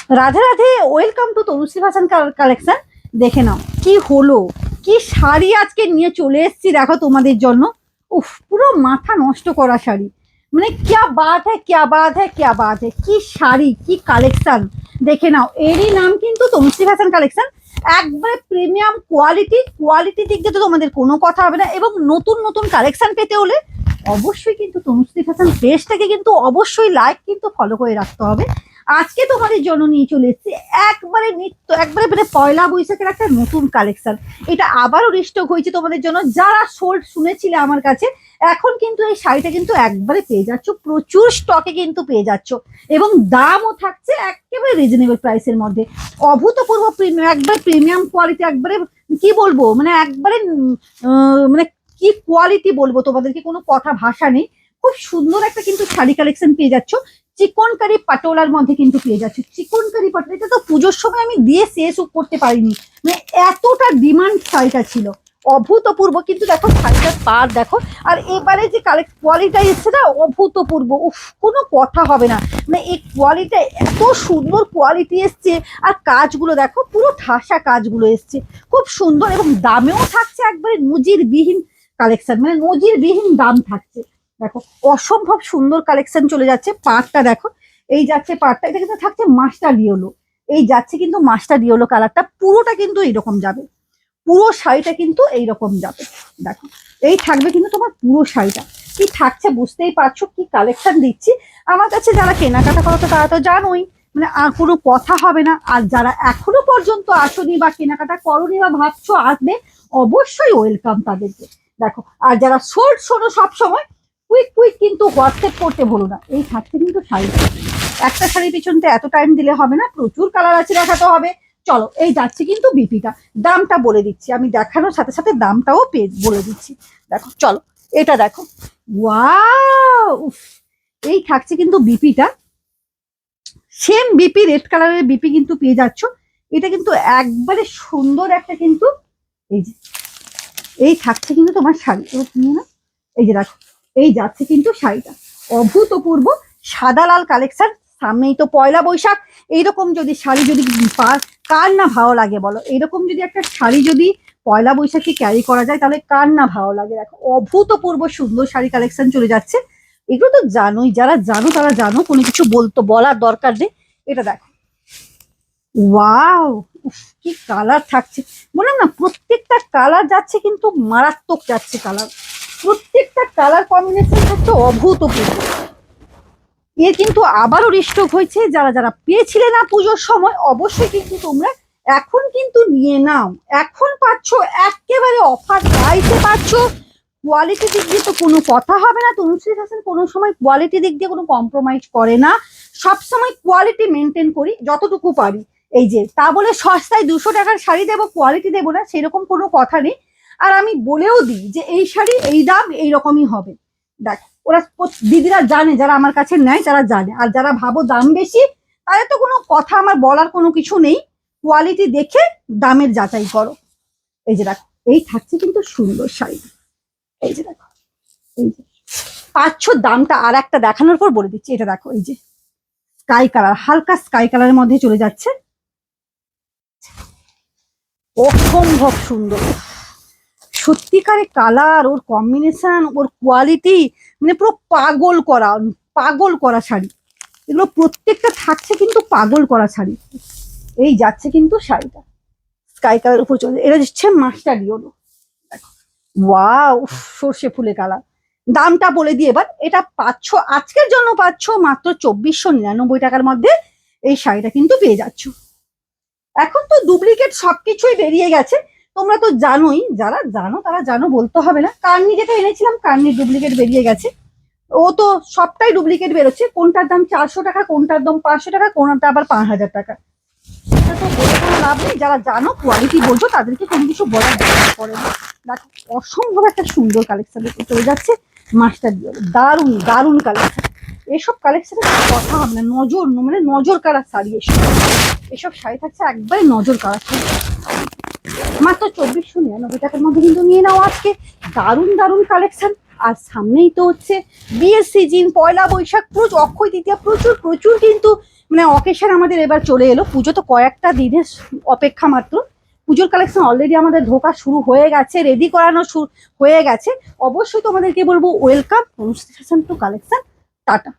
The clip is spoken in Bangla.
Radhe Radhe, welcome to Tanushree fashion collection. দেখে নাও কি হলো, কি শাড়ি আজকে নিয়ে চলে এসেছি দেখো তোমাদের জন্য। উফ, পুরো মাথা নষ্ট করা শাড়ি। মানে ক্যা বাত হ্যাঁ, ক্যা বাত হ্যাঁ, ক্যা বাত হ্যাঁ, কি শাড়ি, কি কালেকশন। দেখে নাও, এরই নাম কিন্তু তনুশ্রী ফ্যাশন কালেকশন। একবারে প্রিমিয়াম কোয়ালিটি, কোয়ালিটির দিক দিয়ে তো তোমাদের কোনো কথা হবে না। এবং নতুন নতুন কালেকশন পেতে হলে অবশ্যই কিন্তু তনুশ্রী ফ্যাশন পেজটাকে কিন্তু অবশ্যই লাইক কিন্তু ফলো করে রাখতে হবে। আজকে তোমাদের জন্য নিয়ে চলে এসেছি একবারে নিত্য, একবারে মানে পয়লা বৈশাখের একটা নতুন কালেকশন। এটা আবারও রিস্টক হয়েছে তোমাদের জন্য। যারা সোল্ড শুনেছিলে আমার কাছে, এখন কিন্তু এই শাড়িটা কিন্তু একবারে পেয়ে যাচ্ছ, প্রচুর স্টকে কিন্তু পেয়ে যাচ্ছ। এবং দামও থাকছে একেবারে রিজনেবল প্রাইসের মধ্যে। অভূতপূর্ব প্রিমিয়াম, একবারে প্রিমিয়াম কোয়ালিটি, একবারে কি বলবো, মানে একবারে মানে কি কোয়ালিটি বলবো তোমাদেরকে, কোনো কথা ভাষা নেই। খুব সুন্দর একটা কিন্তু শাড়ি কালেকশন পেয়ে যাচ্ছ। চিকনকারি পাটোলার মধ্যে কিন্তু পেয়ে যাচ্ছে। চিকনকারি পাটোলা, এটা তো পুজোর সময় আমি দিয়ে শেষ করতে পারিনি, মানে এতটা ডিমান্ড শাড়িটা ছিল। অভূতপূর্ব কিন্তু দেখো শাড়িটার পার দেখো। আর এবারে যে কোয়ালিটি এসছে না, অভূতপূর্ব, উফ, কোনো কথা হবে না। মানে এই কোয়ালিটিটা এত সুন্দর কোয়ালিটি এসছে। আর কাজগুলো দেখো, পুরো ঠাসা কাজগুলো এসছে, খুব সুন্দর। এবং দামেও থাকছে একবারে নজিরবিহীন কালেকশন, মানে নজিরবিহীন দাম থাকছে। দেখো অসম্ভব সুন্দর কালেকশন চলে যাচ্ছে। পাড়টা দেখো, এই যাচ্ছে পাড়টা, এটা কিন্তু থাকছে মাস্টার ইয়েলো। এই যাচ্ছে কিন্তু মাস্টার ইয়েলো কালারটা, পুরোটা কিন্তু এইরকম যাবে। পুরো শাড়িটা কিন্তু এইরকম যাবে। দেখো এই থাকবে কিন্তু তোমার পুরো শাড়িটা। কি থাকছে বুঝতেই পারছো, কি কালেকশন দিচ্ছি। আমার কাছে যারা কেনাকাটা করো তো তারা তো জানোই, মানে আর কোনো কথা হবে না। আর যারা এখনো পর্যন্ত আসনি বা কেনাকাটা করনি বা ভাবছো আসবে, অবশ্যই ওয়েলকাম তাদেরকে। দেখো, আর যারা শোল্ড শোনো সবসময়, কুইক কুইক কিন্তু হোয়াটসঅ্যাপ করতে ভুলো না। এই থাকছে কিন্তু শাড়ি। একটা শাড়ির পিছনতে এত টাইম দিলে হবে না, প্রচুর কালার আছে, দেখাতে হবে। চলো, এই যাচ্ছে কিন্তু বিপিটা। দামটা বলে দিচ্ছি, আমি দেখানোর সাথে সাথে দামটাও বলে দিচ্ছি। দেখো চলো, এটা দেখো, ওয়াও, এই থাকছে কিন্তু বিপিটা। সেম বিপি, রেড কালারের বিপি কিন্তু পেয়ে যাচ্ছ। এটা কিন্তু একবারে সুন্দর একটা কিন্তু, এই যে এই থাকছে কিন্তু তোমার শাড়ি। নিয়ে না, এই যে দেখো, এই যাচ্ছে কিন্তু শাড়িটা। অভূতপূর্ব সাদা লাল কালেকশন। সামনেই তো পয়লা বৈশাখ। এইরকম যদি শাড়ি যদি কার না ভালো লাগে বলো, এইরকম যদি একটা শাড়ি যদি পয়লা বৈশাখে ক্যারি করা যায়, তাহলে কার না ভালো লাগে। দেখো অভূতপূর্ব সুন্দর শাড়ি কালেকশন চলে যাচ্ছে। এগুলো তো জানোই, যারা জানো তারা জানো, কোনো কিছু বলার দরকার নেই। এটা দেখো, ওয়াও, কি কালার থাকছে। বললাম না, প্রত্যেকটা কালার যাচ্ছে কিন্তু মারাত্মক যাচ্ছে কালার। প্রত্যেকটা কালার কম্বিনেশন থাকছে অভূতপূর্ব। এর কিন্তু আবারও রিস্টক হয়েছে। যারা যারা পেয়েছিলে না পুজোর সময়, অবশ্যই কিন্তু তোমরা এখন কিন্তু নিয়ে নাও। এখন পাচ্ছ একেবারে অফার প্রাইসে পাচ্ছ। কোয়ালিটি দিক দিয়ে তো কোনো কথা হবে না। তনুশ্রী ফ্যাশন কোনো সময় কোয়ালিটি দিক দিয়ে কোনো কম্প্রোমাইজ করে না। সবসময় কোয়ালিটি মেনটেন করি যতটুকু পারি। এই যে তা বলে সস্তায় 200 টাকার শাড়ি দেবো, কোয়ালিটি দেবো না, সেরকম কোনো কথা নেই। আর আমি বলেও দিই যে এই শাড়ি এই দাম এইরকমই হবে। দেখ, ওরা দিদিরা জানে, যারা আমার কাছে নেয় তারা জানে। আর যারা ভাবো দাম বেশি, তাদের তো কোনো কথা আমার বলার কোনো কিছু নেই। কোয়ালিটি দেখে দামের যাচাই করো। এই যে দেখো, এই থাকছে কিন্তু সুন্দর শাড়ি। এই যে দেখো, এই যে পাচ্ছ দামটা। আর একটা দেখানোর পর বলে দিচ্ছি, এটা দেখো, এই যে স্কাই কালার, হালকা স্কাই কালারের মধ্যে চলে যাচ্ছে। অসম্ভব সুন্দর, সত্যিকারে কালার, ওর কম্বিনেশন, ওর কোয়ালিটি, মানে পুরো পাগল করা, পাগল করা শাড়ি। এগুলো প্রত্যেকটা থাকছে কিন্তু পাগল করা শাড়ি। এই যাচ্ছে কিন্তু শাড়িটা স্কাই কালার উপর চলে, এটা দিচ্ছে মাস্টার ইয়েলো। ওয়াও, সর্ষে ফুলে কালার। দামটা বলে দিই এবার। এটা পাচ্ছ, আজকের জন্য পাচ্ছ মাত্র 2499 টাকার মধ্যে। এই শাড়িটা কিন্তু পেয়ে যাচ্ছ। এখন তো ডুপ্লিকেট সবকিছুই বেরিয়ে গেছে, তোমরা তো জানোই। যারা জানো তারা জানো, বলতে হবে না। কার্নি যেটা এনেছিলাম, কার্নি ডুপ্লিকেট বেরিয়ে গেছে। ও তো সবটাই ডুপ্লিকেট বেরোচ্ছে। কোনটার দাম 400 টাকা, কোনটার দাম 500 টাকা, কোনটা আবার 5000 টাকা। এটা তো বলে কোনো লাভ নেই। যারা জানো কোয়ালিটি বোঝো, তাদেরকে কোনো কিছু বলার দরকার পড়ে না। দেখো অসম্ভব একটা সুন্দর কালেকশন চলে যাচ্ছে। মাস্টার দিয়ে দারুণ দারুণ কালেকশন। এসব কালেকশনের কথা হবে না, নজর মানে নজর কাড়া শাড়ি। এসব শাড়ি থাকছে একবারে নজর কাড়া শাড়ি। মাত্র 2499 টাকার মধ্যে কিন্তু নিয়ে নাও আজকে। দারুণ দারুণ কালেকশন। আর সামনেই তো হচ্ছে বিয়ের সিজন, পয়লা বৈশাখ, প্রচুর অক্ষয় তৃতীয়া, প্রচুর প্রচুর কিন্তু মানে অকেশন আমাদের এবার চলে এলো, পুজো তো কয়েকটা দিনের অপেক্ষা মাত্র। পুজোর কালেকশন অলরেডি আমাদের ঢোকা শুরু হয়ে গেছে, রেডি করানো হয়ে গেছে। অবশ্যই তোমাদেরকে বলবো welcome Tanushree fashion two collection. Tata.